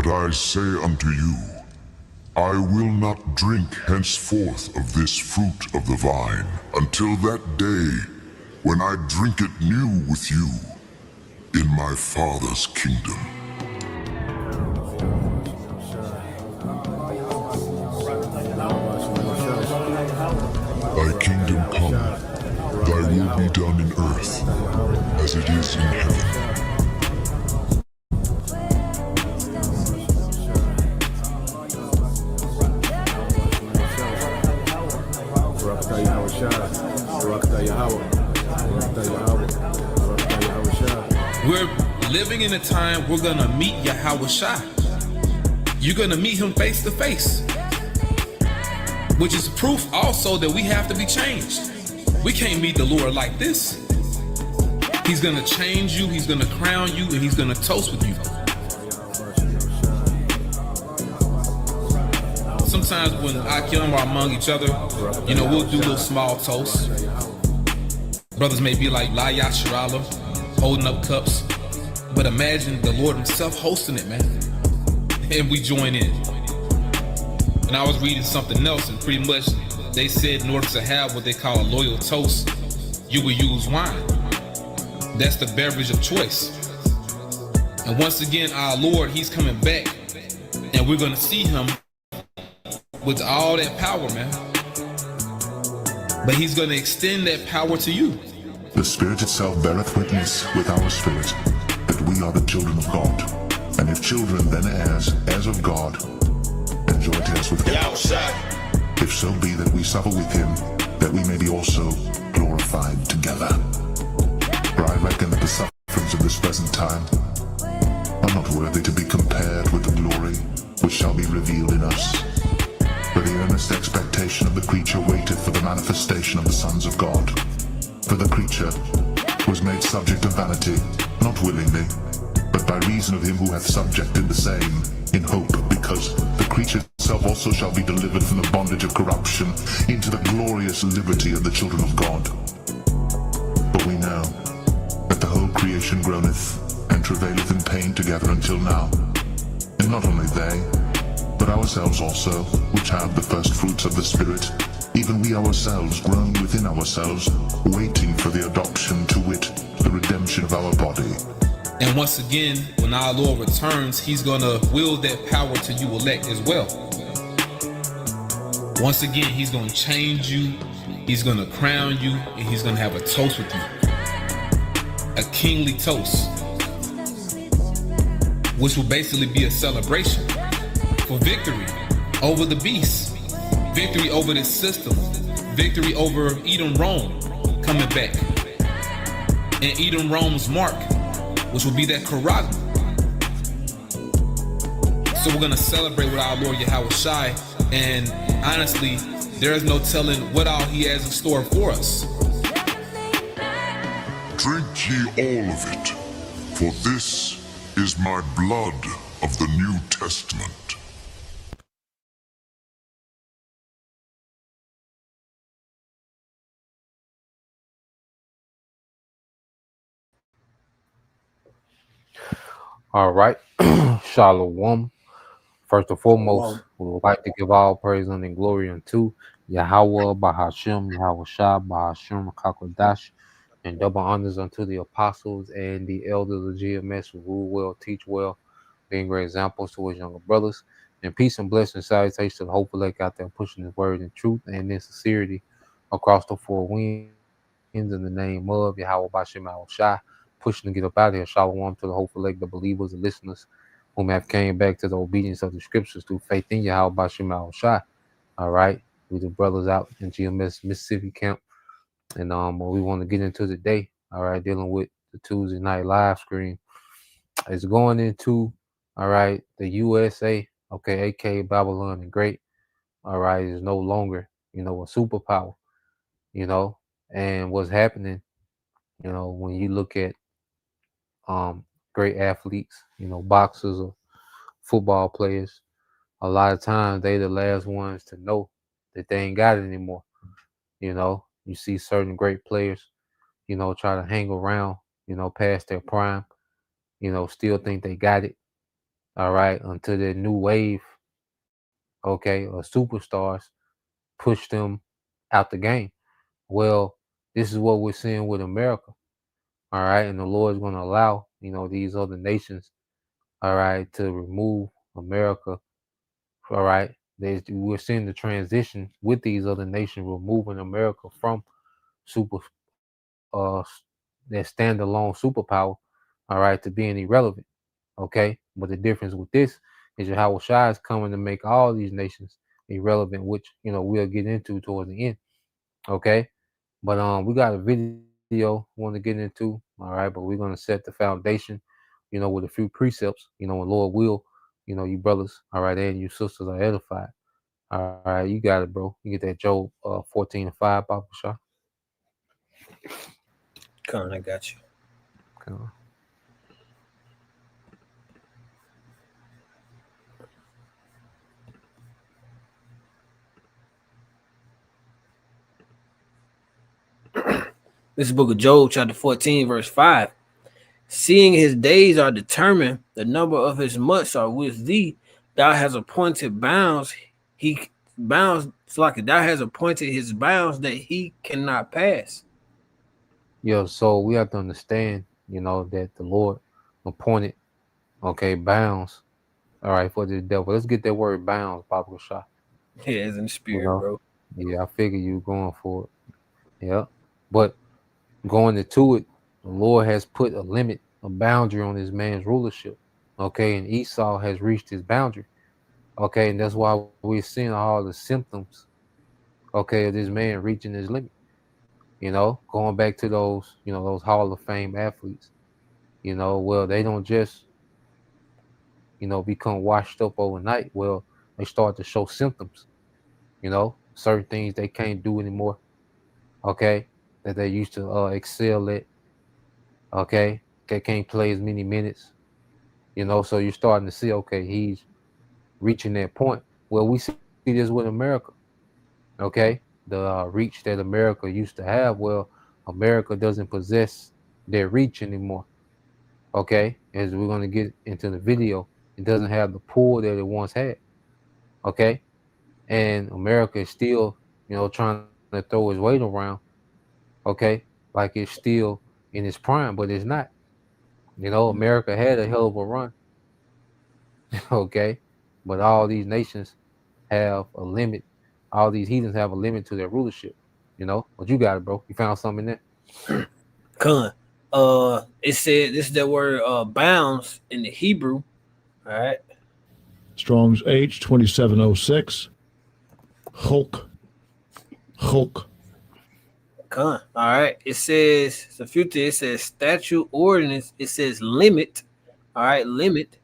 But I say unto you, I will not drink henceforth of this fruit of the vine, until that day when I drink it new with you in my Father's kingdom. Thy kingdom come, thy will be done in earth, as it is in heaven. We're living in a time we're gonna meet Yahweh Shai. You're gonna meet him face to face, which is proof also that we have to be changed. We can't meet the Lord like this. He's gonna change you, he's gonna crown you, and he's gonna toast with you. Sometimes when Akim are among each other, we'll do little small toasts. Brothers may be like La Yasharala, holding up cups. But imagine the Lord himself hosting it, man. And we join in. And I was reading something else, and pretty much they said in order to have what they call a loyal toast, you will use wine. That's the beverage of choice. And once again, our Lord, he's coming back. And we're going to see him with all that power, man. But he's going to extend that power to you. The Spirit itself beareth witness with our spirit that we are the children of God. And if children, then heirs, heirs of God, and joint heirs with God. If so be that we suffer with him, that we may be also glorified together. For I reckon that the sufferings of this present time are not worthy to be compared with the glory which shall be revealed in us. For the earnest expectation of the creature waiteth for the manifestation of the sons of God. For the creature was made subject to vanity, not willingly, but by reason of him who hath subjected the same, in hope, because the creature itself also shall be delivered from the bondage of corruption into the glorious liberty of the children of God. For we know that the whole creation groaneth and travaileth in pain together until now. And not only they, but ourselves also, which have the first fruits of the Spirit, even we ourselves groan within ourselves, waiting for the adoption, to wit, the redemption of our body. And once again, when our Lord returns, he's going to wield that power to you elect as well. Once again, he's going to change you, he's going to crown you, and he's going to have a toast with you. A kingly toast, which will basically be a celebration for victory over the beast, victory over this system, victory over Edom Rome coming back, and Edom Rome's mark, which will be that Karag. So we're going to celebrate with our Lord Yahweh Shai, and honestly, there is no telling what all he has in store for us. Drink ye all of it, for this is my blood of the New Testament. All right. Shalom. First and foremost, we would like to give all praise and glory unto Yahweh, Bahashem, Yahweh Shah, Bahashem, Kakodash, and double honors unto the apostles and the elders of GMS who rule well, teach well, being great examples to his younger brothers. And peace and blessing, salutations to the hopeful elect out there pushing his word in truth and in sincerity across the four winds in the name of Yahweh, Bahashem, Yahweh Shah, pushing to get up out of here. Shalom to the hopeful elect, the believers, the listeners, whom have came back to the obedience of the scriptures through faith in Yahweh Bashim Al Shai. All right. We the brothers out in GMS Mississippi camp. And what we want to get into today, all right, dealing with the Tuesday night live stream. It's going into, all right, the USA, okay, aka Babylon and Great, all right, is no longer, a superpower, and what's happening, when you look at great athletes, boxers or football players, a lot of times they the last ones to know that they ain't got it anymore. You see certain great players, try to hang around, past their prime, still think they got it, all right, until the new wave, okay, of superstars push them out the game. Well, this is what we're seeing with America, all right, and the Lord is going to allow, these other nations, all right, to remove America, all right. We're seeing the transition with these other nations removing America from super, that standalone superpower, all right, to being irrelevant. Okay, but the difference with this is Yahweh Shai is coming to make all these nations irrelevant, which we'll get into towards the end. Okay, but we got a video we want to get into. All right, but we're gonna set the foundation, with a few precepts. And Lord will, you brothers, all right, and you sisters are edified. All right, you got it, bro. You get that Job 14:5, Papa Shah. Come on, I got you. Okay. This is the book of Job, chapter 14, verse 5. Seeing his days are determined, the number of his months are with thee. Thou hast appointed bounds. He bounds like thou has appointed his bounds that he cannot pass. Yeah, so we have to understand, that the Lord appointed, okay, bounds, all right, for the devil. Let's get that word bounds, Papa Shah. Yeah, it's in the You spirit, know, bro. yeah, I figure you going for it. Yeah, but going into it, the Lord has put a limit, a boundary on this man's rulership. Okay, and Esau has reached his boundary. Okay, and that's why we're seeing all the symptoms. Okay, of this man reaching his limit. Going back to those, those Hall of Fame athletes. Well, they don't just, become washed up overnight. Well, they start to show symptoms. Certain things they can't do anymore. Okay, that they used to excel at. Okay, they can't play as many minutes. So you're starting to see, okay, he's reaching that point. Well, we see this with America. Okay, the reach that America used to have. Well, America doesn't possess their reach anymore. Okay, as we're going to get into the video, it doesn't have the pull that it once had. Okay, and America is still, trying to throw his weight around. Okay, like it's still in its prime, but it's not. America had a hell of a run. Okay, but all these nations have a limit. All these heathens have a limit to their rulership. But you got it, bro. You found something in there. Con. It said this is the word bounds in the Hebrew. All right. Strong's H 2706. Hulk. Hulk. Con. All right. It says it's a few things. It says statute ordinance. It says limit. All right, limit.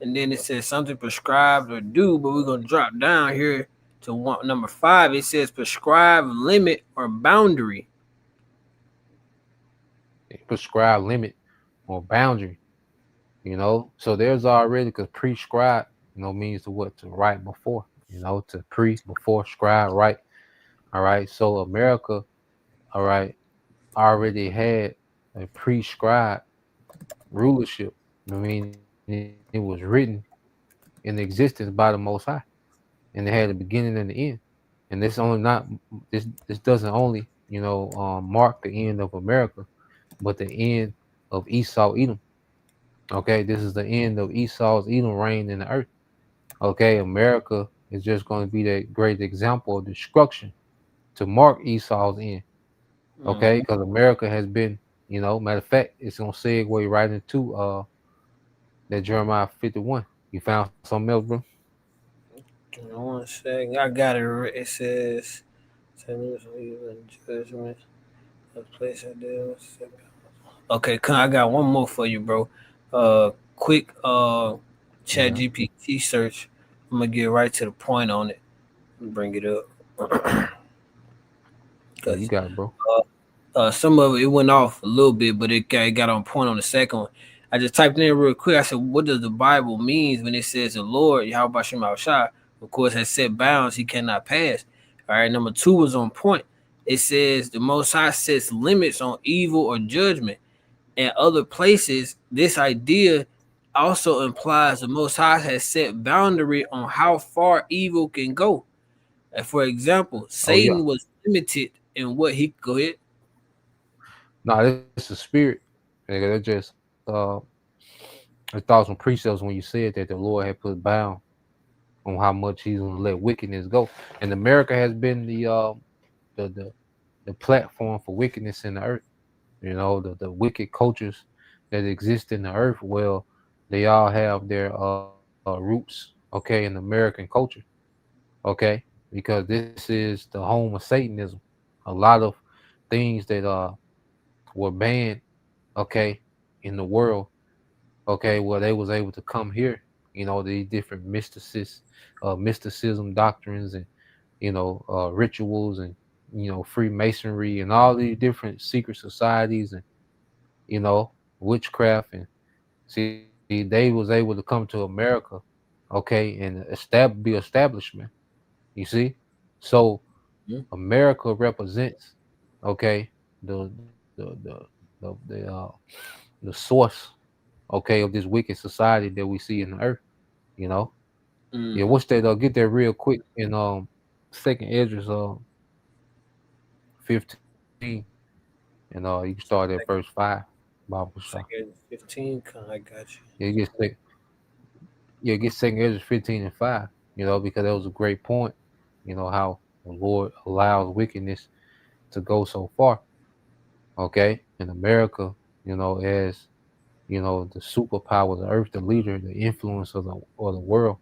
And then it says something prescribed or do, but we're gonna drop down here to number 5. It says prescribe, limit, or boundary. Prescribed limit or boundary. So there's already, because prescribed, means to what? To right before. To before, scribe, right. All right. So America, all right, already had a prescribed rulership. It was written in existence by the Most High, and it had a beginning and the end. And this only not this doesn't only mark the end of America, but the end of Esau Edom. Okay, this is the end of Esau's Edom reign in the earth. Okay, America is just going to be that great example of destruction to mark Esau's end. Okay, because America has been, matter of fact, it's gonna segue right into that Jeremiah 51. You found something else, bro? Give me 1 second. I got it. It says judgment. Place I did. Okay, I got one more for you, bro. Quick chat GPT search. I'm gonna get right to the point on it and bring it up. Yeah, you got it, bro. Some of it went off a little bit, but it got on point on the second one. I just typed in real quick. I said, what does the Bible mean when it says the Lord, Yahweh Shem Shah, of course, has set bounds he cannot pass? All right, number 2 was on point. It says the Most High sets limits on evil or judgment. In other places, this idea also implies the Most High has set boundary on how far evil can go. For example, Oh yeah. Satan was limited in what he go ahead. Nah, this is spirit. Nigga, that just I thought some precepts when you said that the Lord had put bound on how much He's gonna let wickedness go. And America has been the the the platform for wickedness in the earth. You know, the wicked cultures that exist in the earth. Well, they all have their roots, okay, in American culture, okay, because this is the home of Satanism. A lot of things that were banned, okay, in the world, okay, well they was able to come here. You know, these different mysticism doctrines, and rituals, and Freemasonry, and all these different secret societies, and witchcraft. And see, they was able to come to America, okay, and be establishment. You see, so America represents, okay, the the source, okay, of this wicked society that we see in the earth. You know, yeah. Mm-hmm. What's that? Get that real quick in Second Ezra's 15, and you can start at verse 5. Bible Shah. Second 15. I got you. Yeah, get Second Ezra 15:5. Because that was a great point. How the Lord allows wickedness to go so far. Okay, in America, as the superpower, the earth, the leader, the influence of the world,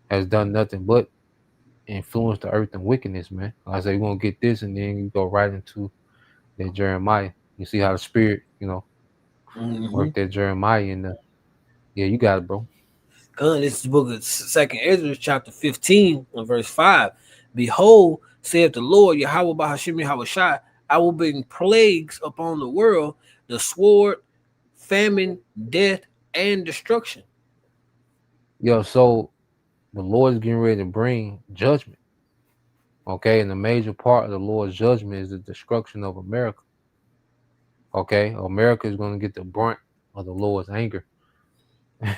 has done nothing but influence the earth and wickedness, man. Like I say, we're gonna get this, and then you go right into that Jeremiah. You see how the spirit, Mm-hmm. worked that Jeremiah in the. Yeah, you got it, bro. This is the book of Second Ezra, chapter 15, and verse 5. Behold, saith the Lord, Yahweh Bahashim Yahweh Shai, I will bring plagues upon the world, the sword, famine, death, and destruction. Yo, so the Lord is getting ready to bring judgment. Okay, and the major part of the Lord's judgment is the destruction of America. Okay, America is going to get the brunt of the Lord's anger.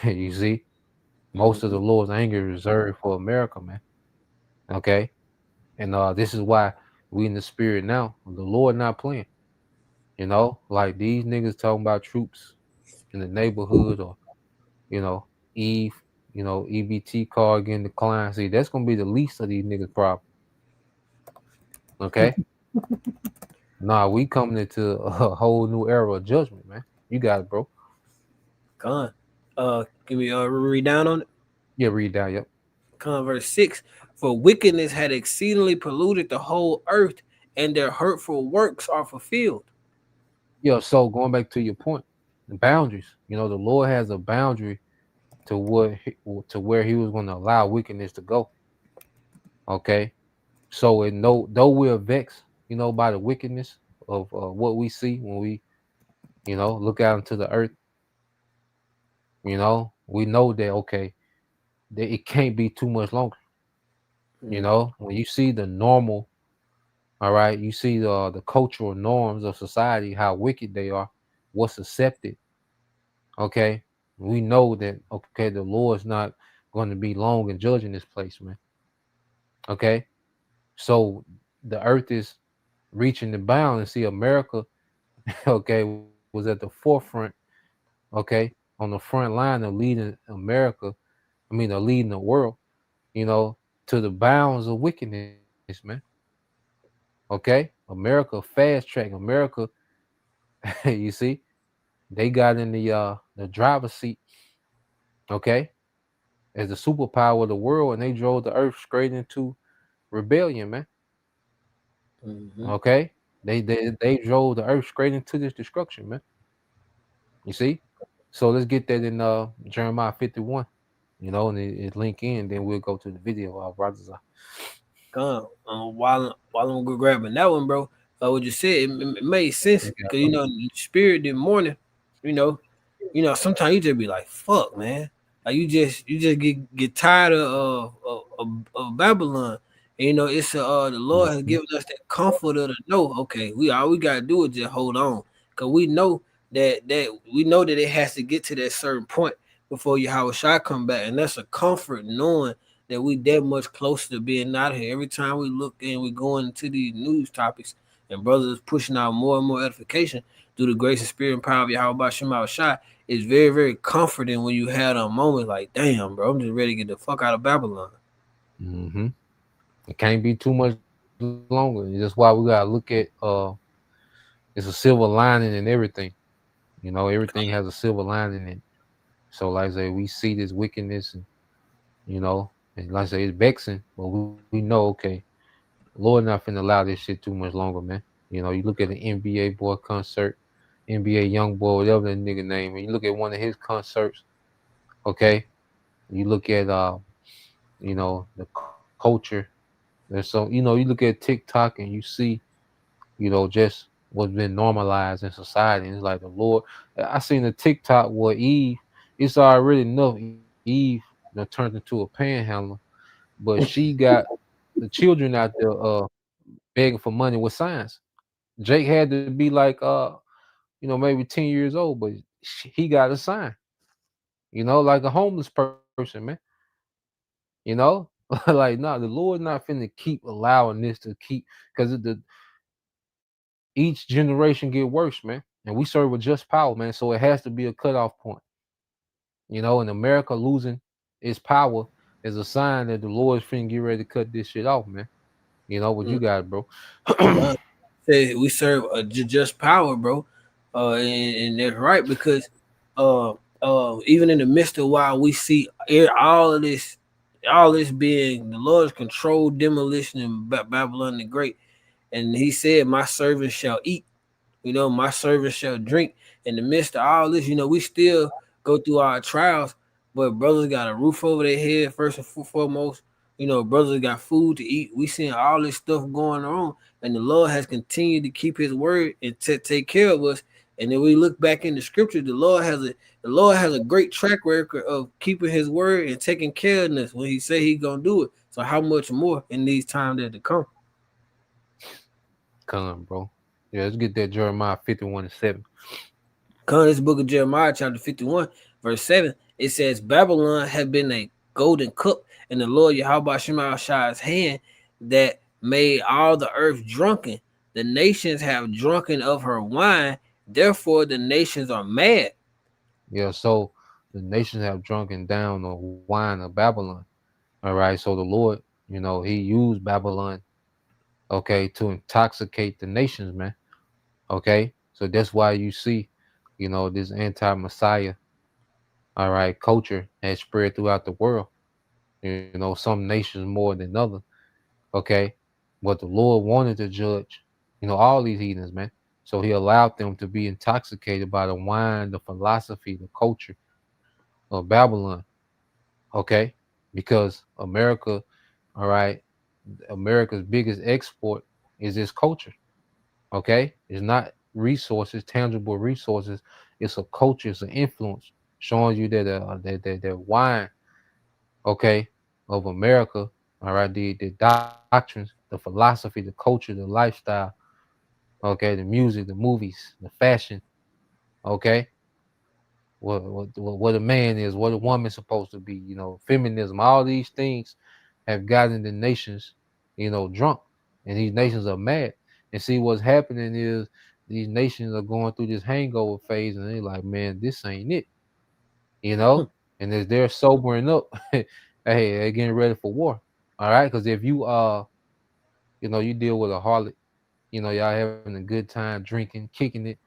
You see, most of Mm-hmm. the Lord's anger is reserved for America, man. Okay, and this is why we in the spirit now. The Lord not playing. Like these niggas talking about troops in the neighborhood, or you know, Eve, EBT card getting declined. See, that's gonna be the least of these niggas' problem. Okay, nah, we coming into a whole new era of judgment, man. You got it, bro. Con. Give me read down on it. Yeah, read down. Yep. Con verse 6. For wickedness had exceedingly polluted the whole earth, and their hurtful works are fulfilled. Yeah. So going back to your point, the boundaries. The Lord has a boundary to to where He was going to allow wickedness to go. Okay. So it no though we're vexed, by the wickedness of what we see when we, look out into the earth. We know that okay, that it can't be too much longer. When you see the normal, all right, you see the cultural norms of society, how wicked they are, what's accepted. Okay, we know that okay, the Lord's not going to be long in judging this place, man. Okay, so the earth is reaching the bound, and see America, okay, was at the forefront, okay, on the front line of leading America. I mean, of leading the world, you know, to the bounds of wickedness, man. Okay, America fast track. America, you see, they got in the driver's seat, okay, as the superpower of the world, and they drove the earth straight into rebellion, man. Mm-hmm. Okay, they drove the earth straight into this destruction, man. You see, so let's get that in Jeremiah 51. And it link in. Then we'll go to the video of brothers. Come while I'm grabbing that one, bro. What you said, it made sense because the spirit this morning, you know, sometimes you just be like, "Fuck, man!" Like you just get tired of Babylon. And, it's the Lord has Mhm. given us that comfort to know, okay, we all we gotta do is just hold on, cause we know that it has to get to that certain point before Yahweh Shai come back. And that's a comfort knowing that we that much closer to being out here. Every time we look and we going into these news topics and brothers pushing out more and more edification through the grace and spirit and power of Yahweh Shema Shai, it's very, very comforting when you had a moment like, damn, bro, I'm just ready to get the fuck out of Babylon. Mm-hmm. It can't be too much longer. That's why we gotta look at it's a silver lining in everything. You know, everything has a silver lining in it. So like I say, we see this wickedness and and like I say, it's vexing, but we know, okay, Lord not finna allow this shit too much longer, man. You know, you look at the NBA boy concert, NBA young boy, whatever that nigga name, and you look at one of his concerts, okay, you look at the culture. There's so you look at TikTok and you see, just what's been normalized in society. And it's like the Lord. I seen a TikTok where Eve, it's already enough Eve turned into a panhandler, but she got the children out there begging for money with signs. Jake had to be like maybe 10 years old, but he got a sign, like a homeless person, man. You know, like nah, the Lord not finna keep allowing this to keep because each generation get worse, man. And we serve with just power, man. So it has to be a cutoff point. And America losing its power is a sign that the Lord's finna get ready to cut this shit off, man. What you got, bro? God said we serve a just power, bro, and that's right because even in the midst of while we see all this being the Lord's controlled demolition in Babylon the Great, and He said, "My servants shall eat." My servants shall drink. In the midst of all this, we still go through our trials, but brothers got a roof over their head first and foremost. Brothers got food to eat. We seeing all this stuff going on, and the Lord has continued to keep His word and take care of us. And then we look back in the scripture, the Lord has a great track record of keeping His word and taking care of us when He say He's gonna do it. So how much more in these times that to come? Come, bro. Yeah, let's get that Jeremiah 51:7. Come, this book of Jeremiah, chapter 51, verse 7, it says, Babylon had been a golden cup in the Lord Yahweh Shema Shai's hand that made all the earth drunken. The nations have drunken of her wine, therefore the nations are mad. Yeah, so the nations have drunken down the wine of Babylon. All right, so the Lord, He used Babylon, okay, to intoxicate the nations, man. Okay, so that's why you see, this anti-Messiah, all right, culture has spread throughout the world. Some nations more than others. Okay, but the Lord wanted to judge, all these heathens, man. So He allowed them to be intoxicated by the wine, the philosophy, the culture of Babylon. Okay, because America, all right, America's biggest export is its culture. Okay, it's not resources, tangible resources. It's a culture, it's an influence, showing you that that wine, okay, of America, all right, the doctrines, the philosophy, the culture, the lifestyle, okay, the music, the movies, the fashion, okay, what a man is, what a woman's supposed to be, feminism, all these things have gotten the nations, drunk, and these nations are mad. And see what's happening is these nations are going through this hangover phase, and they're like, man, this ain't it, you know. And as they're sobering up, hey, they're getting ready for war. All right, because if you you deal with a harlot, y'all having a good time drinking, kicking it,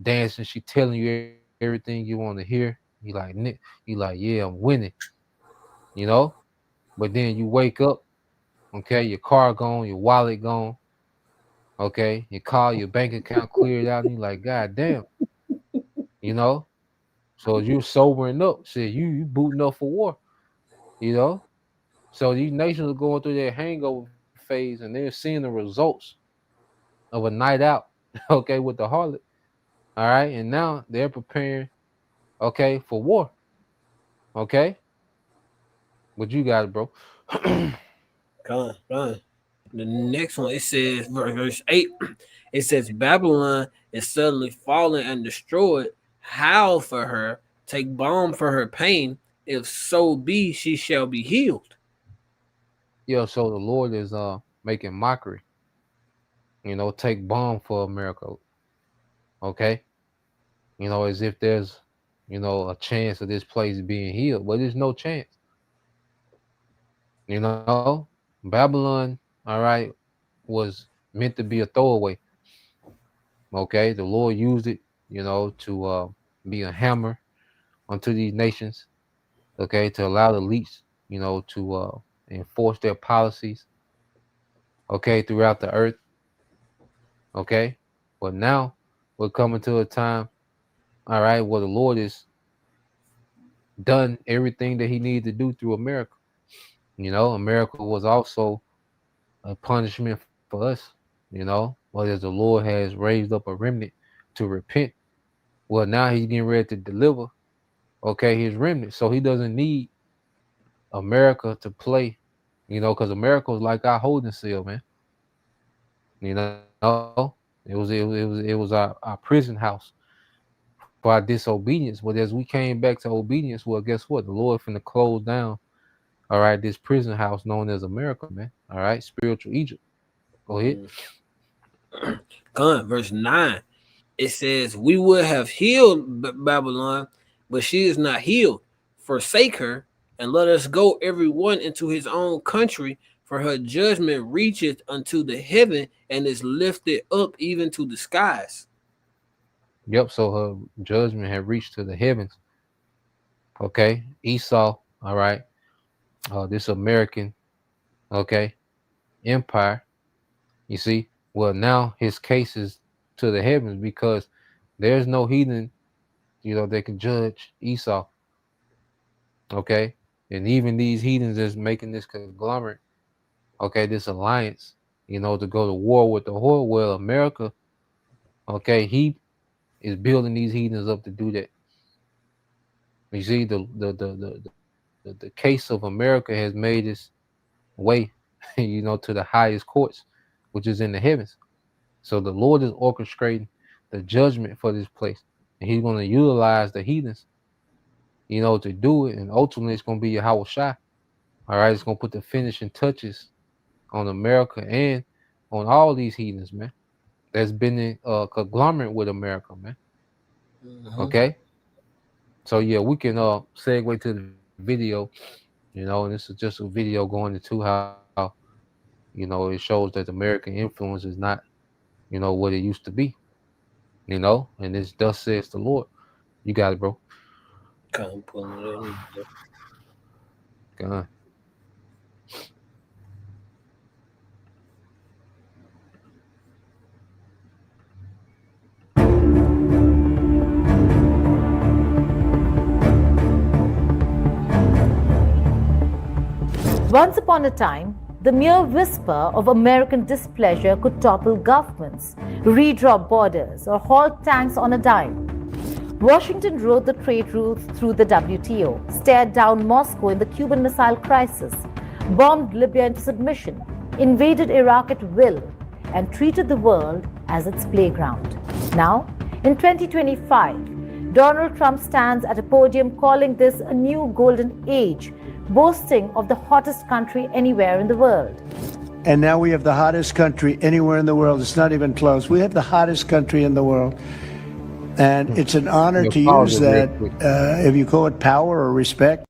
dancing. She telling you everything you want to hear. You like, yeah, I'm winning, you know. But then you wake up, okay, your car gone, your wallet gone, okay, your car, your bank account cleared out, and you like, God damn, you know. So you're sobering up. Shit, you booting up for war, you know. So these nations are going through their hangover phase, and they're seeing the results of a night out, okay, with the harlot. All right, and now they're preparing, okay, for war. Okay, what you got, bro? Come on. The next one, it says, verse 8, it says, Babylon is suddenly fallen and destroyed. Howl for her, take balm for her pain. If so be she shall be healed. Yeah, so the Lord is making mockery. Take balm for America. Okay, as if there's a chance of this place being healed, but there's no chance. Babylon, all right, was meant to be a throwaway. Okay, the Lord used it, to be a hammer unto these nations. Okay, to allow the elites, to enforce their policies. Okay, throughout the earth. Okay, but now we're coming to a time, all right, where the Lord has done everything that He needed to do through America. America was also a punishment for us. But as the Lord has raised up a remnant to repent, well, now He's getting ready to deliver, okay, His remnant. So He doesn't need America to play, because America was like our holding cell, man. It was our prison house for our disobedience. But as we came back to obedience, well, guess what? The Lord finna close down, all right, this prison house known as America, man. All right, spiritual Egypt. Go ahead. Verse 9. It says, we would have healed Babylon, but she is not healed. Forsake her, and let us go every one into his own country, for her judgment reacheth unto the heaven, and is lifted up even to the skies. Yep, so her judgment had reached to the heavens. Okay, Esau, all right, this American, okay, empire, you see, well, now his case is to the heavens, because there's no heathen, that can judge Esau. Okay, and even these heathens is making this conglomerate, okay, this alliance, to go to war with the whore. Well, America, okay, he is building these heathens up to do that. You see, the case of America has made its way, to the highest courts, which is in the heavens. So the Lord is orchestrating the judgment for this place, and He's going to utilize the heathens, to do it. And ultimately, it's going to be Yahweh Shai. All right, it's going to put the finishing touches on America and on all these heathens, man. That's been in conglomerate with America, man. Okay. So yeah, we can segue to the video, and this is just a video going into how, it shows that American influence is not, what it used to be, and it's thus says the Lord. You got it, bro. Come pulling it in. Go on. Once upon a time, the mere whisper of American displeasure could topple governments, redraw borders, or halt tanks on a dime. Washington wrote the trade routes through the WTO, stared down Moscow in the Cuban Missile Crisis, bombed Libya into submission, invaded Iraq at will, and treated the world as its playground. Now, in 2025, Donald Trump stands at a podium calling this a new golden age, boasting of the hottest country anywhere in the world. And now we have the hottest country anywhere in the world. It's not even close. We have the hottest country in the world. And it's an honor to use that, if you call it power or respect.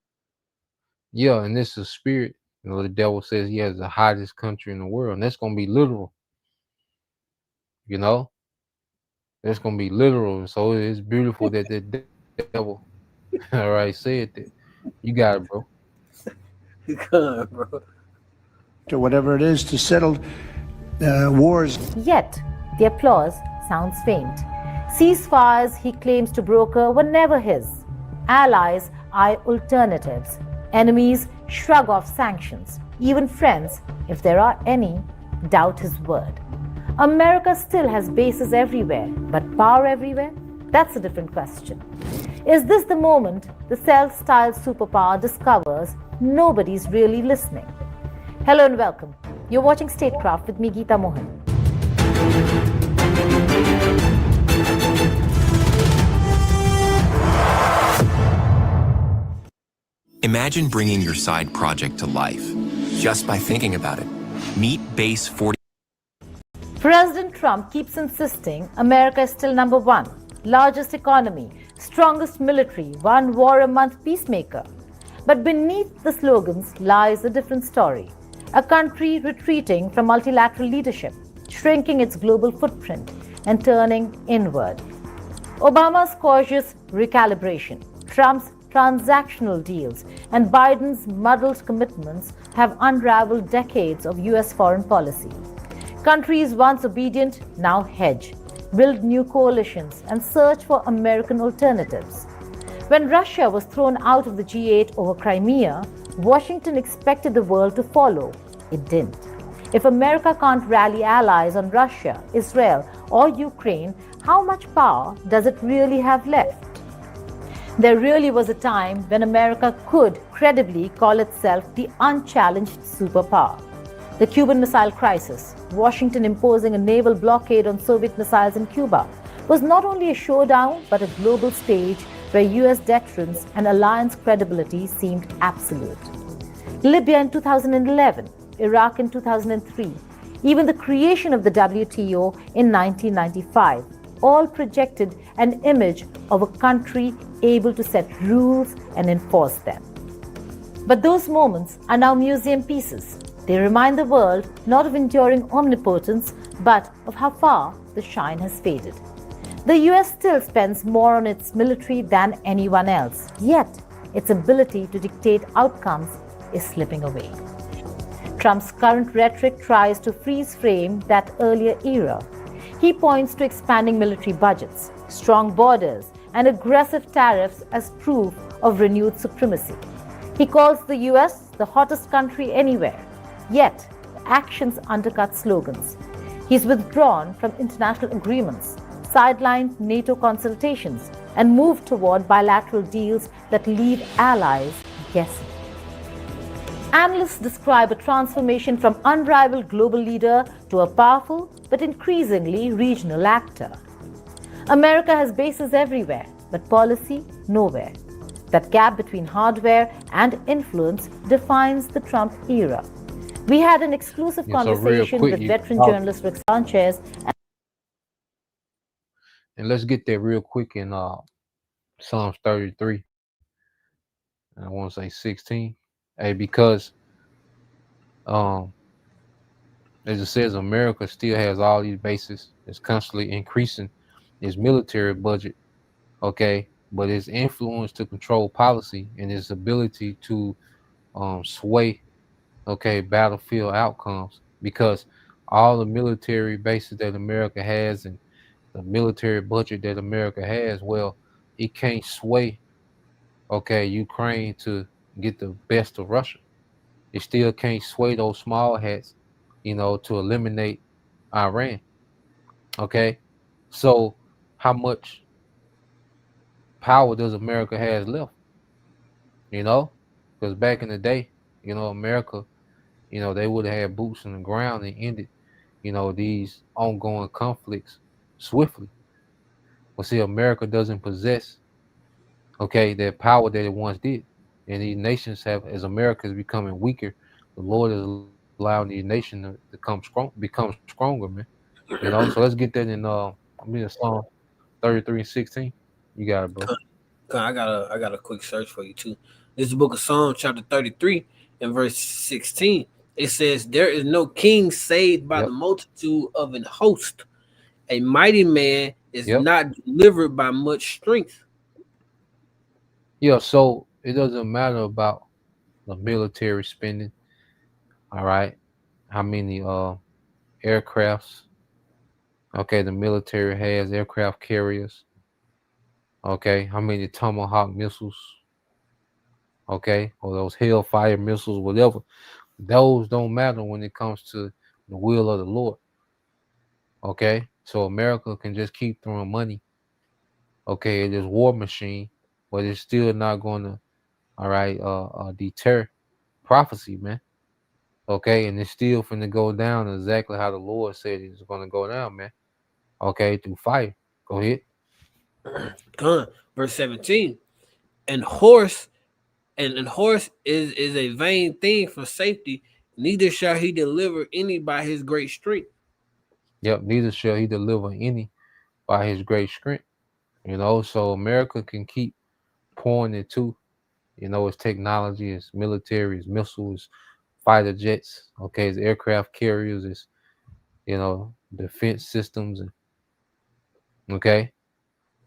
Yeah, and this is spirit. The devil says he has the hottest country in the world, and that's going to be literal. That's going to be literal. And so it's beautiful that the devil, all right, said that. You got it, bro. Come, bro. To whatever it is to settle wars. Yet, the applause sounds faint. Ceasefires he claims to broker were never his. Allies eye alternatives. Enemies shrug off sanctions. Even friends, if there are any, doubt his word. America still has bases everywhere, but power everywhere? That's a different question. Is this the moment the self-styled superpower discovers nobody's really listening? Hello and welcome. You're watching Statecraft with me, Geeta Mohan. Imagine bringing your side project to life just by thinking about it. Meet Base 40. President Trump keeps insisting America is still number one, largest economy, strongest military, one war a month peacemaker. But beneath the slogans lies a different story. A country retreating from multilateral leadership, shrinking its global footprint, and turning inward. Obama's cautious recalibration, Trump's transactional deals, and Biden's muddled commitments have unraveled decades of US foreign policy. Countries once obedient now hedge, build new coalitions, and search for American alternatives. When Russia was thrown out of the G8 over Crimea, Washington expected the world to follow. It didn't. If America can't rally allies on Russia, Israel, or Ukraine, how much power does it really have left? There really was a time when America could credibly call itself the unchallenged superpower. The Cuban Missile Crisis, Washington imposing a naval blockade on Soviet missiles in Cuba, was not only a showdown but a global stage where US deterrence and alliance credibility seemed absolute. Libya in 2011, Iraq in 2003, even the creation of the WTO in 1995, all projected an image of a country able to set rules and enforce them. But those moments are now museum pieces. They remind the world not of enduring omnipotence, but of how far the shine has faded. The US still spends more on its military than anyone else, yet its ability to dictate outcomes is slipping away. Trump's current rhetoric tries to freeze frame that earlier era. He points to expanding military budgets, strong borders, and aggressive tariffs as proof of renewed supremacy. He calls the US the hottest country anywhere, yet the actions undercut slogans. He's withdrawn from international agreements, sidelined NATO consultations, and moved toward bilateral deals that leave allies guessing. Analysts describe a transformation from unrivaled global leader to a powerful but increasingly regional actor. America has bases everywhere, but policy nowhere. That gap between hardware and influence defines the Trump era. We had an exclusive conversation with veteran journalist Rick Sanchez. And let's get there real quick in Psalms 33. I want to say 16. Because as it says, America still has all these bases. It's constantly increasing its military budget, okay? But its influence to control policy and its ability to sway, okay, battlefield outcomes, because all the military bases that America has and the military budget that America has, well, it can't sway, okay, Ukraine to get the best of Russia. It still can't sway those small hats, to eliminate Iran. Okay. So how much power does America has left? Because back in the day, America, they would have had boots on the ground and ended, these ongoing conflicts swiftly. But see, America doesn't possess, okay, that power that it once did. And these nations have, as America is becoming weaker, the Lord is allowing these nations to become stronger, man. So let's get that in Psalm 33 and 16. You got it, bro. I got a quick search for you too. This is the book of Psalms, chapter 33, and verse 16. It says, "There is no king saved by the multitude of an host. A mighty man is not delivered by much strength." Yeah, so it doesn't matter about the military spending. All right. How many aircrafts? Okay, the military has aircraft carriers. Okay, how many Tomahawk missiles? Okay, or those Hellfire missiles, whatever. Those don't matter when it comes to the will of the Lord. Okay, so America can just keep throwing money, okay, at this war machine, but it's still not going to, all right, deter prophecy, man. Okay, and it's still finna go down exactly how the Lord said it's going to go down, man. Okay, through fire. Go ahead. Verse 17. "And horse And horse is a vain thing for safety. Neither shall he deliver any by his great strength. Yep, neither shall he deliver any by his great strength. So America can keep pouring into, its technology, its military, its missiles, fighter jets, okay, its aircraft carriers, its, defense systems, and okay,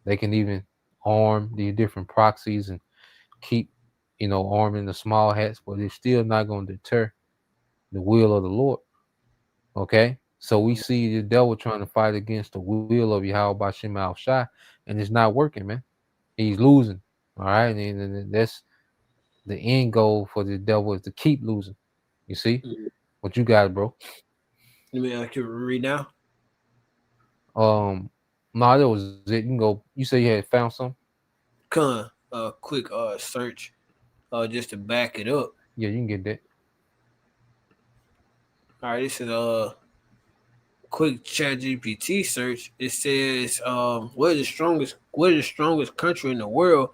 they can even arm the different proxies and keep, arming the small hats, but it's still not going to deter the will of the Lord. Okay. So we see the devil trying to fight against the will of Yahweh Bashim Al Shai, and it's not working, man. He's losing. All right. And that's the end goal for the devil, is to keep losing. You see? What you got, bro? Let me can read now. No, that was it. You can go. You say you had found some? Quick search just to back it up. Yeah, you can get that. All right, this is quick chat GPT search. It says what is the strongest country in the world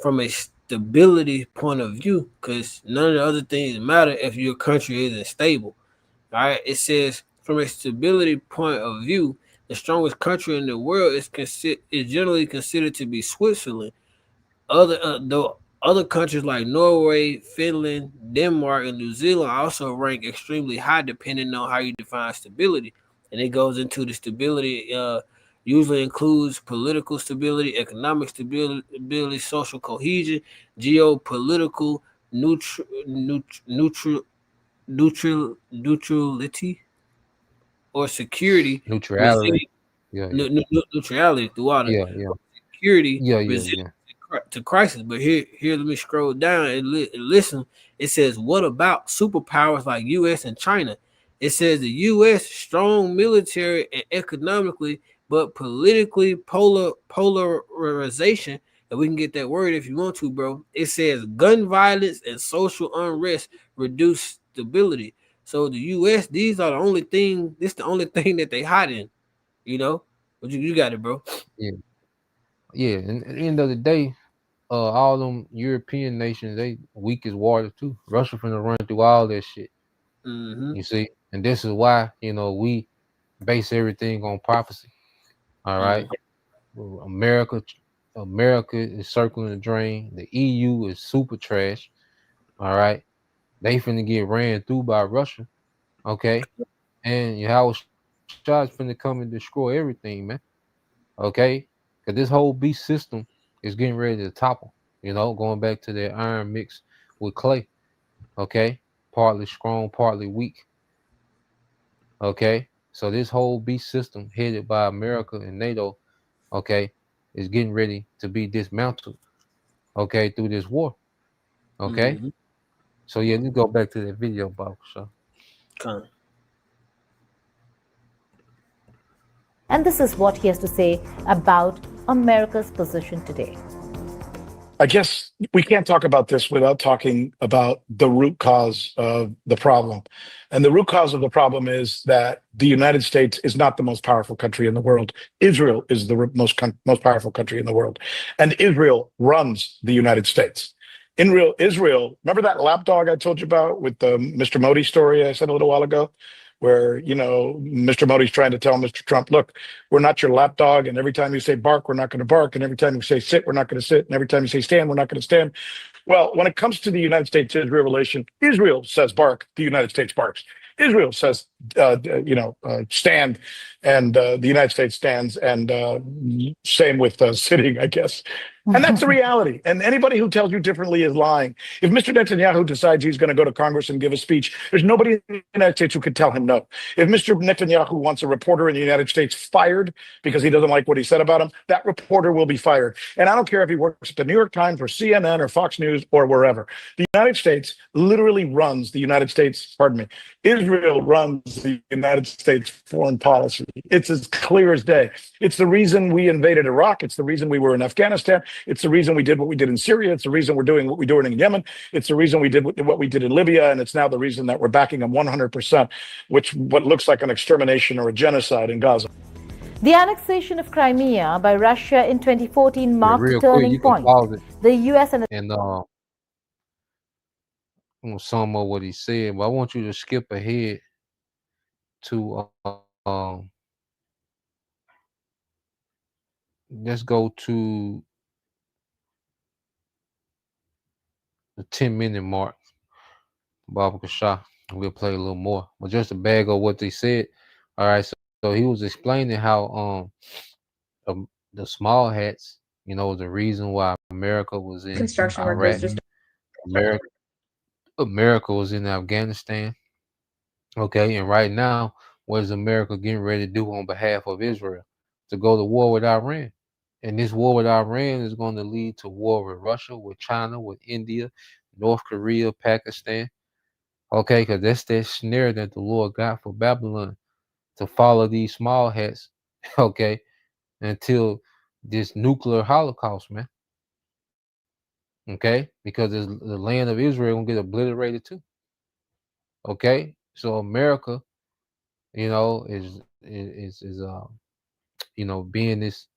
from a stability point of view, because none of the other things matter if your country isn't stable. All right, it says from a stability point of view, the strongest country in the world is generally considered to be Switzerland. Other countries like Norway, Finland, Denmark, and New Zealand also rank extremely high, depending on how you define stability. And it goes into the stability. Usually includes political stability, economic stability, social cohesion, geopolitical neutrality, or security, Neutrality. Yeah. neutrality throughout it, Yeah. security, Yeah. resilience to crisis. But here, let me scroll down and listen. It says, what about superpowers like U.S. and China? It says the U.S. strong military and economically, but politically polarization. And we can get that word if you want to, bro. It says gun violence and social unrest reduce stability. So the U.S. These are the only thing. This the only thing that they hide in. But you got it, bro. Yeah. And at the end of the day, all them European nations, they weak as water too. Russia finna run through all that shit. Mm-hmm. You see, and this is why we base everything on prophecy. All right, America is circling the drain. The EU is super trash. All right, they finna get ran through by Russia. Okay, and Yahweh Shah's finna come and destroy everything, man. Okay, because this whole beast system is getting ready to topple. Going back to that iron mix with clay. Okay, partly strong, partly weak. Okay, so this whole beast system headed by America and NATO, okay, is getting ready to be dismantled, okay, through this war. Okay, so yeah, let's go back to that video, Bob. So. And this is what he has to say about America's position today. I guess we can't talk about this without talking about the root cause of the problem. And the root cause of the problem is that the United States is not the most powerful country in the world. Israel is the most powerful country in the world. And Israel runs the United States. Israel, remember that lapdog I told you about with the Mr. Modi story I said a little while ago? Where, Mr. Modi's trying to tell Mr. Trump, look, we're not your lapdog. And every time you say bark, we're not going to bark. And every time you say sit, we're not going to sit. And every time you say stand, we're not going to stand. Well, when it comes to the United States-Israel relation, Israel says bark, the United States barks. Israel says, stand, and the United States stands, and same with sitting, I guess. And that's the reality. And anybody who tells you differently is lying. If Mr. Netanyahu decides he's going to go to Congress and give a speech, there's nobody in the United States who can tell him no. If Mr. Netanyahu wants a reporter in the United States fired because he doesn't like what he said about him, that reporter will be fired. And I don't care if he works at the New York Times or CNN or Fox News or wherever. The United States literally runs the United States, Israel runs the United States foreign policy. It's as clear as day. It's the reason we invaded Iraq. It's the reason we were in Afghanistan. It's the reason we did what we did in Syria. It's the reason we're doing what we're doing in Yemen. It's the reason we did what we did in Libya. And it's now the reason that we're backing them 100%, what looks like an extermination or a genocide in Gaza. The annexation of Crimea by Russia in 2014 marked a turning point. The U.S. and gonna sum up what he said, but I want you to skip ahead to let's go to the 10-minute mark. Baba Kasha. We'll play a little more, but just to bag up what they said. All right, so he was explaining how the small hats, the reason why America was in Construction Iraq, workers just America was in Afghanistan. Okay, and right now, what is America getting ready to do on behalf of Israel? To go to war with Iran. And this war with Iran is going to lead to war with Russia, with China, with India, North Korea, Pakistan. Okay, because that's that snare that the Lord got for Babylon to follow these small hats, okay, until this nuclear holocaust, man. Okay, because the land of Israel gonna get obliterated too. Okay, so America, is being this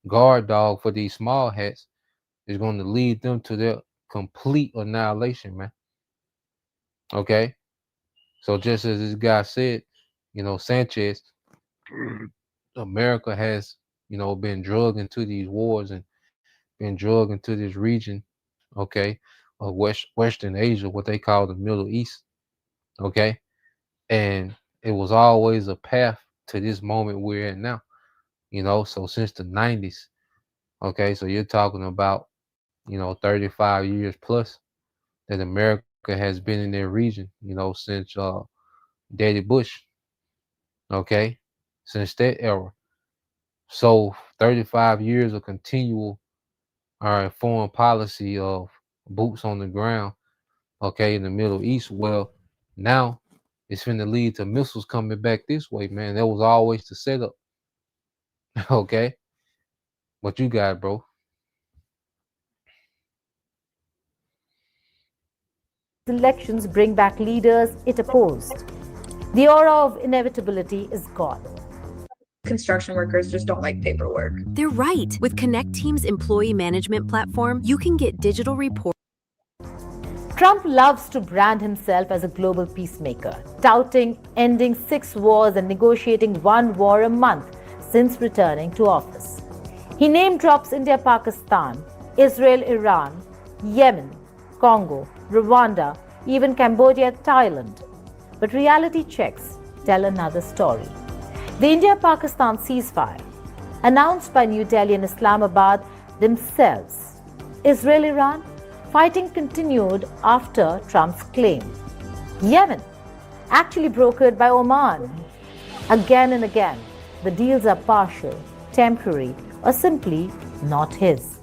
guard dog for these small hats is going to lead them to their complete annihilation, man. Okay, so just as this guy said, Sanchez, America has, been drugged into these wars and been drugged into this region, okay, of Western Asia, what they call the Middle East, okay, and it was always a path to this moment we're in now, so since the 90s, okay, so you're talking about, 35 years plus that America has been in their region, since Daddy Bush, okay, since that era. So 35 years of continual foreign policy of boots on the ground, okay, in the Middle East. Well, now it's going to lead to missiles coming back this way, man. That was always the setup. Okay. What you got, bro? Elections bring back leaders it opposed. The aura of inevitability is gone. construction workers just don't like paperwork. They're right. With Connect Team's employee management platform, you can get digital reports. Trump loves to brand himself as a global peacemaker, touting ending 6 wars and negotiating 1 war a month since returning to office. He name drops India, Pakistan, Israel, Iran, Yemen, Congo, Rwanda, even Cambodia, Thailand. But reality checks tell another story. The India-Pakistan ceasefire, announced by New Delhi and Islamabad themselves. Israel-Iran, fighting continued after Trump's claim. Yemen, actually brokered by Oman. Again and again, the deals are partial, temporary, or simply not his.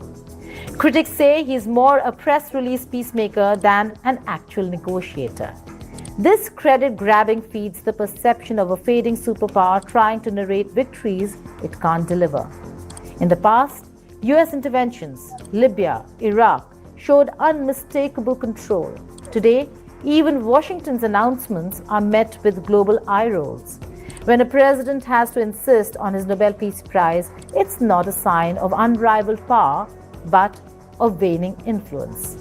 Critics say he's more a press release peacemaker than an actual negotiator. This credit-grabbing feeds the perception of a fading superpower trying to narrate victories it can't deliver. In the past, US interventions, Libya, Iraq, showed unmistakable control. Today, even Washington's announcements are met with global eye rolls. When a president has to insist on his Nobel Peace Prize, it's not a sign of unrivaled power, but of waning influence.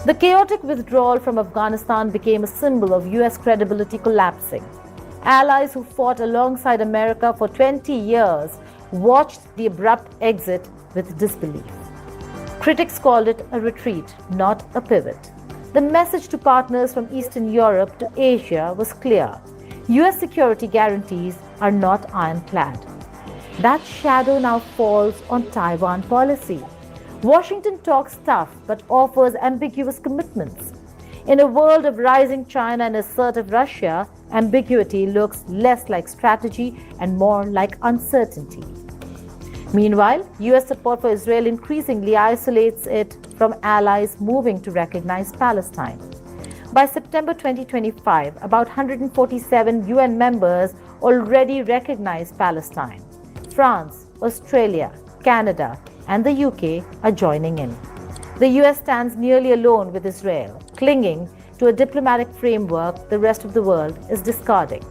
The chaotic withdrawal from Afghanistan became a symbol of US credibility collapsing. Allies who fought alongside America for 20 years watched the abrupt exit with disbelief. Critics called it a retreat, not a pivot. The message to partners from Eastern Europe to Asia was clear. US security guarantees are not ironclad. That shadow now falls on Taiwan policy. Washington talks tough but offers ambiguous commitments. In a world of rising China and assertive Russia, ambiguity looks less like strategy and more like uncertainty. Meanwhile, US support for Israel increasingly isolates it from allies moving to recognize Palestine. By September 2025, about 147 UN members already recognize Palestine. France, Australia, Canada, and the UK are joining in. The US stands nearly alone with Israel, clinging to a diplomatic framework the rest of the world is discarding.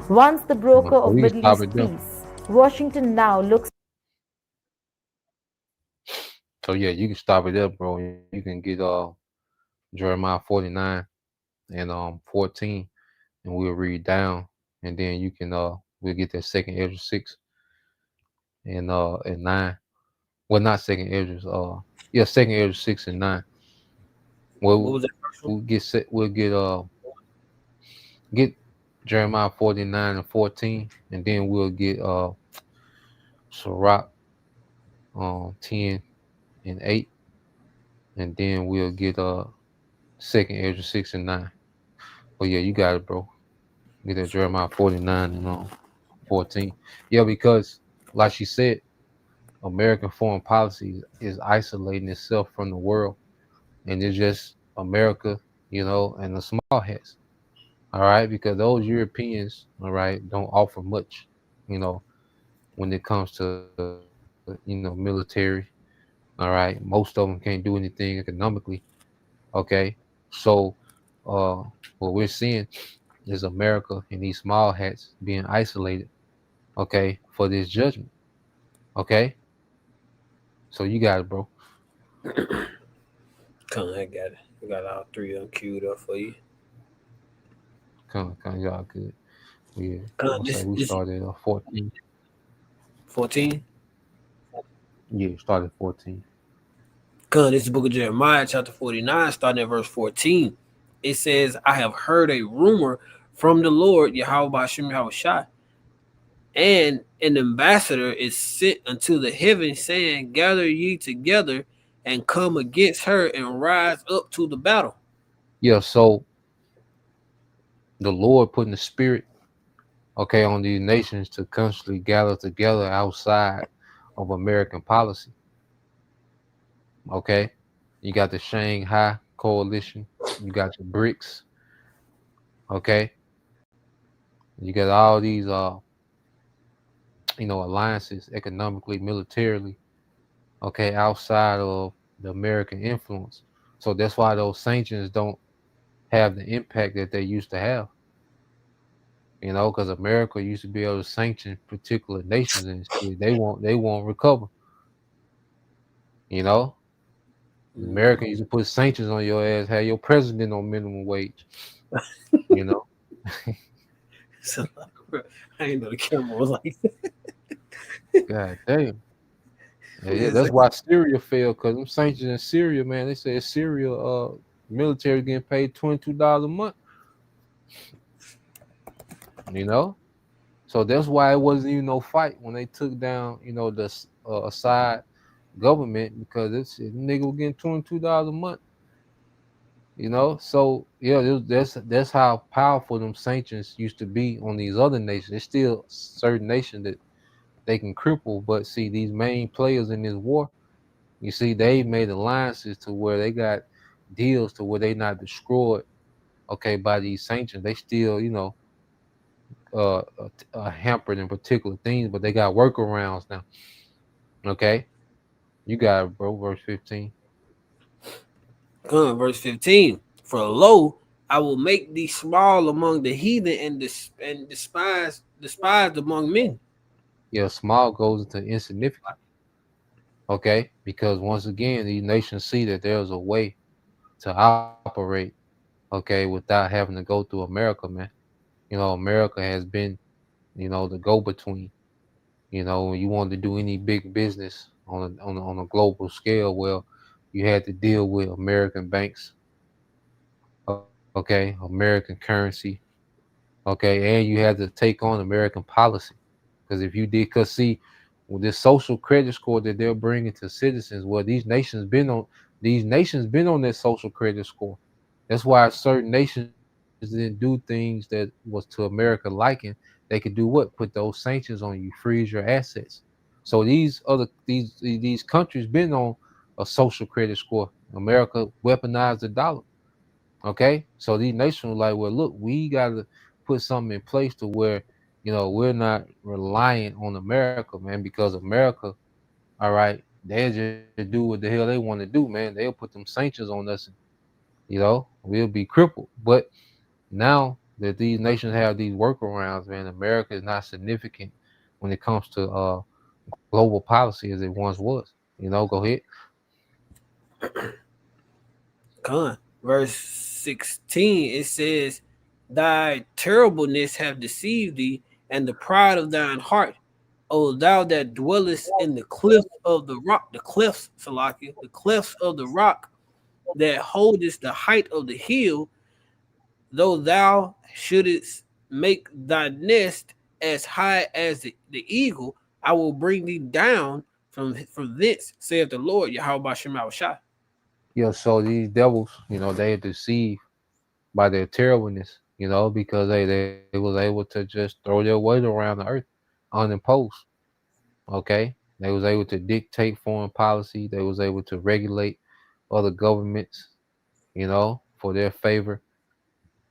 Once the broker of Middle East peace, Washington now looks. So yeah, you can stop it there, bro. You can get Jeremiah 49 and 14, and we'll read down, and then you can we'll get that second Ezra 6 and 9. Well, not second Ezra, yeah, second Ezra 6 and 9. What Well, was that first one? we'll get Jeremiah 49 and 14, and then we'll get Sirach 10 and 8, and then we'll get second Ezra 6 and 9. Oh yeah, you got it, bro. Get that Jeremiah 49 and 14. Yeah, because like she said, American foreign policy is isolating itself from the world, and it's just America, and the small hats. All right, because those Europeans, all right, don't offer much, you know, when it comes to military. All right, most of them can't do anything economically. Okay, so what we're seeing is America and these small hats being isolated. Okay, for this judgment. Okay, so you got it, bro. Come, I got it. I got all three of them queued up for you. Come, y'all good. Yeah, Come, I'll say we this started 14. 14. Yeah, started 14. Come, this is the book of Jeremiah, chapter 49, starting at verse 14. It says, I have heard a rumor from the Lord, Yahweh Bashim Yahushua, and an ambassador is sent unto the heaven, saying, gather ye together and come against her and rise up to the battle. Yeah, so the Lord putting the spirit, okay, on these nations to constantly gather together outside of American policy. Okay, you got the Shanghai Coalition, you got the BRICS, okay, you got all these alliances economically, militarily, okay, outside of the American influence. So that's why those sanctions don't have the impact that they used to have. Because America used to be able to sanction particular nations, and shit, they won't recover. You know, America used to put sanctions on your ass, have your president on minimum wage. You know, So, I didn't know the camera was like that. God damn. Yeah, It's that's like, why Syria failed, because them sanctions in Syria, man. They said Syria military getting paid $22 a month. You know, so that's why it wasn't even no fight when they took down the Assad government, because it's nigga was getting $22 a month. So yeah, that's how powerful them sanctions used to be on these other nations. There's still certain nations that they can cripple, but see, these main players in this war, you see, they made alliances to where they got deals to where they not destroyed, okay, by these sanctions. They still, hampered in particular things, but they got workarounds now. Okay, you got it, bro. Verse 15. verse 15. For lo, I will make thee small among the heathen and despised among men. Yeah, small goes into insignificant. Okay, because once again, these nations see that there's a way to operate, okay, without having to go through America, man. America has been, the go-between. When you wanted to do any big business on a global scale, well, you had to deal with American banks, okay, American currency, okay, and you had to take on American policy. Because if you did, because see, with this social credit score that they're bringing to citizens, well, these nations been on that social credit score. That's why certain nations didn't do things that was to America liking. They could do what? Put those sanctions on you, freeze your assets. So these countries been on a social credit score. America weaponized the dollar. Okay, so these nations were like, well, look, we got to put something in place to where we're not reliant on America, man, because America, all right, they just do what the hell they want to do, man. They'll put them sanctions on us, and we'll be crippled. But now that these nations have these workarounds, man, America is not significant when it comes to global policy as it once was. Go ahead. Con. verse 16, it says, Thy terribleness have deceived thee, and the pride of thine heart, O thou that dwellest in the cliff of the rock, the cliffs, Salakia, the cliffs of the rock, that holdest the height of the hill, though thou shouldest make thy nest as high as the eagle, I will bring thee down from thence, saith the Lord, Yahweh Shema Shai. Yeah, so these devils, they are deceived by their terribleness, because they was able to just throw their weight around the earth unimposed. Okay, they was able to dictate foreign policy. They was able to regulate other governments, for their favor.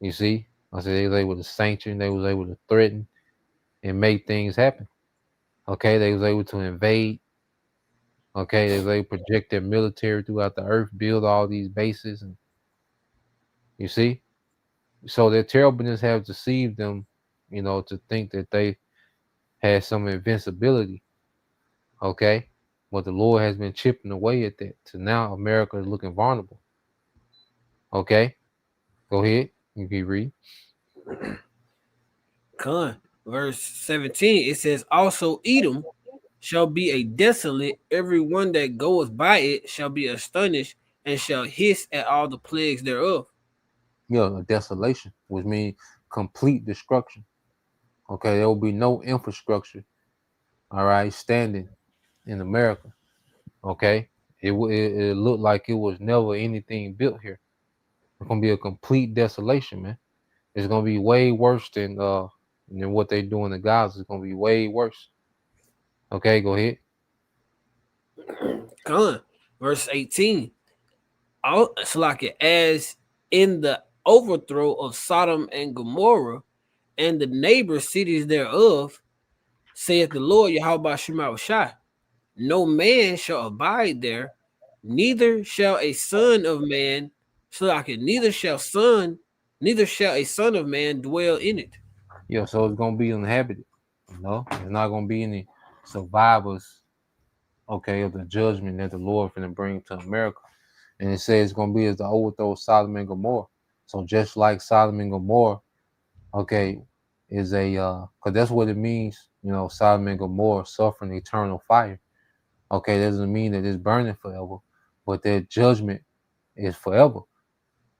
You see, I said they was able to sanction. They was able to threaten and make things happen. Okay, they was able to invade. Okay, they was able to project their military throughout the earth, build all these bases, and you see, so their terribleness have deceived them, to think that they had some invincibility. Okay, but the Lord has been chipping away at that. To now, America is looking vulnerable. Okay, go ahead. You can read. Verse 17, it says, Also Edom shall be a desolate, every one that goeth by it shall be astonished, and shall hiss at all the plagues thereof. Yeah, desolation, which means complete destruction. Okay, there will be no infrastructure. All right, standing in America. Okay, it looked like it was never anything built here. It's gonna be a complete desolation, man. It's gonna be way worse than what they do in the Gaza. It's gonna be way worse. Okay, go ahead. Verse 18, it's like it, as in the overthrow of Sodom and Gomorrah and the neighbor cities thereof, saith the Lord Yahweh Shema Shai. No man shall abide there, neither shall a son of man, neither shall a son of man dwell in it. Yeah, so it's gonna be uninhabited. There's not gonna be any survivors. Okay, of the judgment that the Lord finna bring to America, and it says it's gonna be as the overthrow of Sodom and Gomorrah. So just like Sodom and Gomorrah, okay, is a because that's what it means. Sodom and Gomorrah suffering eternal fire. Okay, that doesn't mean that it's burning forever, but their judgment is forever.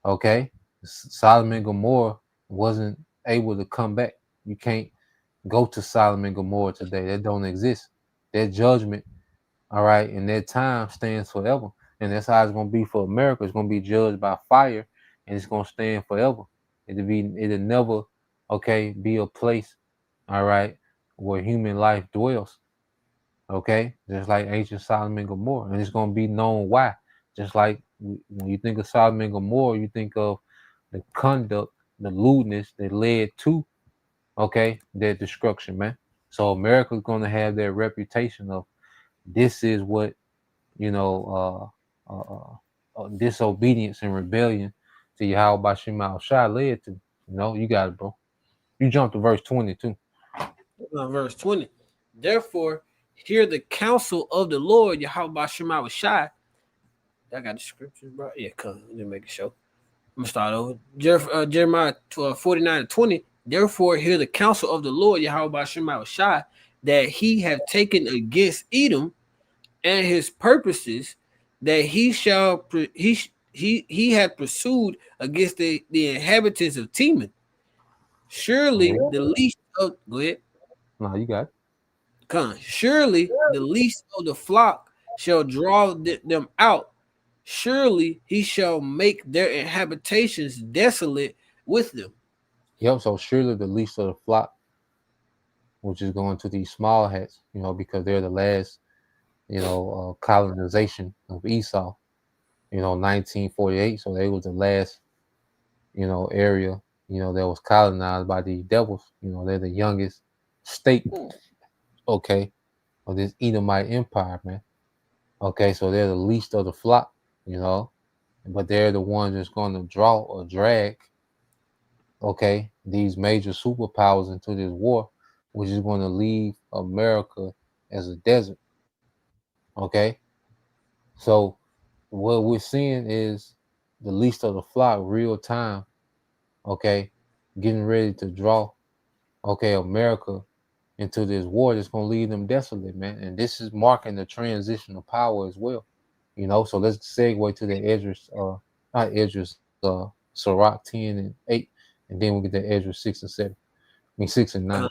Okay, Sodom and Gomorrah wasn't able to come back. You can't go to Sodom and Gomorrah today. That don't exist. Their judgment, all right, and their time stands forever. And that's how it's gonna be for America. It's gonna be judged by fire, and it's gonna stand forever. It'll never, okay, be a place, all right, where human life dwells. Okay, just like ancient Sodom and Gomorrah, and it's gonna be known why. Just like when you think of Sodom and Gomorrah, you think of the conduct, the lewdness that led to, okay, their destruction, man. So America's gonna have their reputation of this is what disobedience and rebellion to Yahweh Bashim al Shai led to. You got it, bro. You jumped to verse 22. Verse 20. Therefore, hear the counsel of the Lord Yahweh Shema Shai. I got the scriptures, bro. Yeah, come. Let me make it show. I'm gonna start over. Jeremiah 49:20. Therefore, hear the counsel of the Lord Yahweh Shema Shai, that he have taken against Edom and his purposes, that he had pursued against the inhabitants of Teman. Surely the least of go ahead. No, you got it. Surely the least of the flock shall draw them out. Surely he shall make their habitations desolate with them. Yep. So surely the least of the flock, which is going to these small hats, because they're the last, colonization of Esau. 1948. So they was the last, area, that was colonized by these devils. They're the youngest state, okay, of this Edomite empire, man. Okay, so they're the least of the flock, but they're the ones that's going to draw or drag, okay, these major superpowers into this war, which is going to leave America as a desert. Okay, so what we're seeing is the least of the flock real time, okay, getting ready to draw, okay, America into this war that's gonna leave them desolate, man. And this is marking the transition of power as well. So let's segue to the Edris, not Edris, Sirach 10 and 8, and then we'll get the Edris 6 and 7. I mean 6 and 9.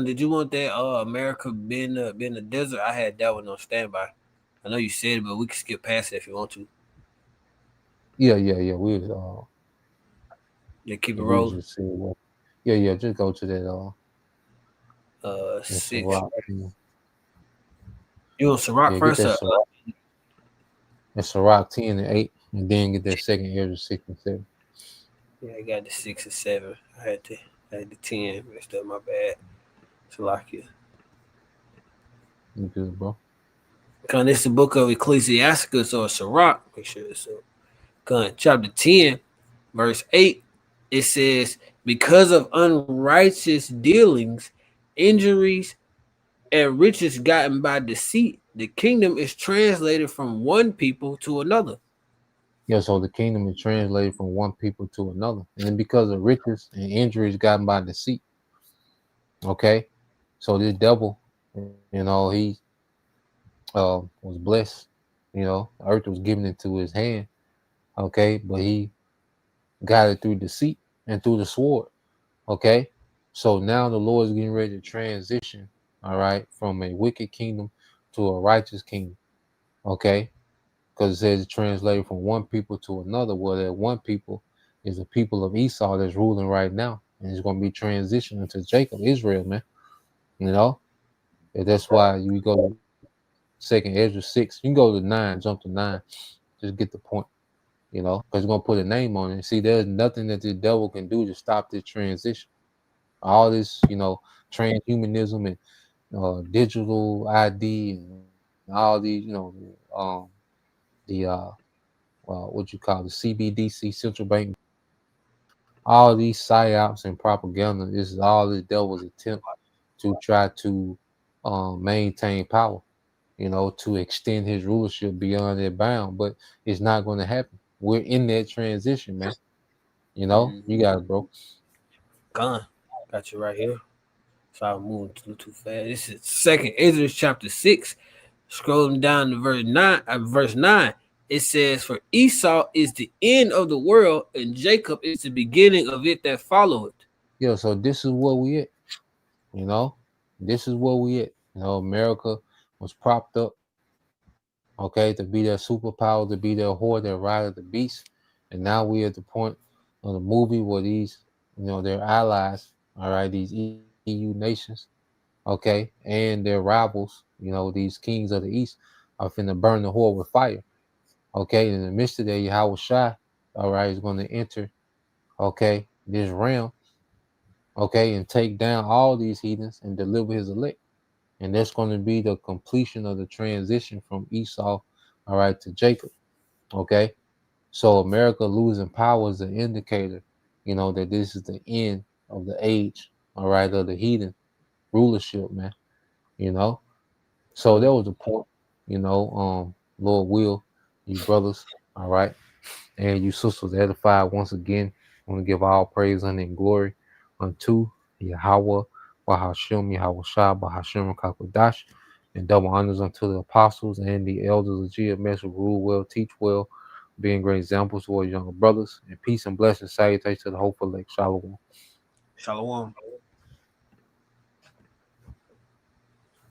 Did you want that America being the desert? I had that one on standby. I know you said it, but we can skip past it if you want to. Yeah. Keep it We rolling. just said, yeah. Just go to that. 6. Sirach, You want Sirach get first? that Sirach 10 and 8, and then get that second Edris 6 and 7. Yeah, I got the 6 and 7. I had the 10 messed up. My bad. Salakia. You good, bro? This is the book of Ecclesiasticus or Sirach. Make sure it's up. Chapter 10, verse 8. It says, because of unrighteous dealings, injuries, and riches gotten by deceit, the kingdom is translated from one people to another. Yeah, so the kingdom is translated from one people to another. And then because of riches and injuries gotten by deceit. Okay. So this devil, he was blessed. The earth was given into his hand. Okay. But he got it through deceit and through the sword. Okay. So now the Lord is getting ready to transition, all right, from a wicked kingdom to a righteous kingdom. Okay. Because it says it's translated from one people to another. Well, that one people is the people of Esau that's ruling right now. And it's going to be transitioning to Jacob, Israel, man. And that's why you go to second Ezra 6. You can go to 9, jump to 9. Just get the point, because it's going to put a name on it. See, there's nothing that the devil can do to stop this transition. All this, transhumanism and digital ID and all these, what you call the CBDC, central bank, all these psyops and propaganda. This is all the devil's attempt to try to maintain power, to extend his rulership beyond their bound. But it's not going to happen. We're in that transition, man. You got it, bro. Got you right here. So I'm moving too fast. This is second Ezra chapter 6. Scrolling down to verse 9, it says, for Esau is the end of the world, and Jacob is the beginning of it that followeth. Yeah, so this is where we at. This is where we at. America was propped up, okay, to be that superpower, to be that whore, that ride of the beast. And now we're at the point of the movie where these, their allies, all right, these EU nations, okay, and their rivals, these kings of the East, are finna burn the whore with fire. Okay, in the midst of that, Yahweh Shai, all right, is going to enter, okay, this realm, okay, and take down all these heathens and deliver his elect. And that's going to be the completion of the transition from Esau, all right, to Jacob. Okay. So America losing power is an indicator, that this is the end of the age, all right, of the heathen rulership, man. So that was the point, Lord will, you brothers, all right, and you sisters edified once again. I want to give all praise and glory unto Yahweh, Bahashem, Yahweh Shah, Bahashem, Kakodash, and double honors unto the apostles and the elders of GMS who rule well, teach well, being great examples to our younger brothers, and peace and blessings, salutations to the hopeful elect. Shalom. Shalom.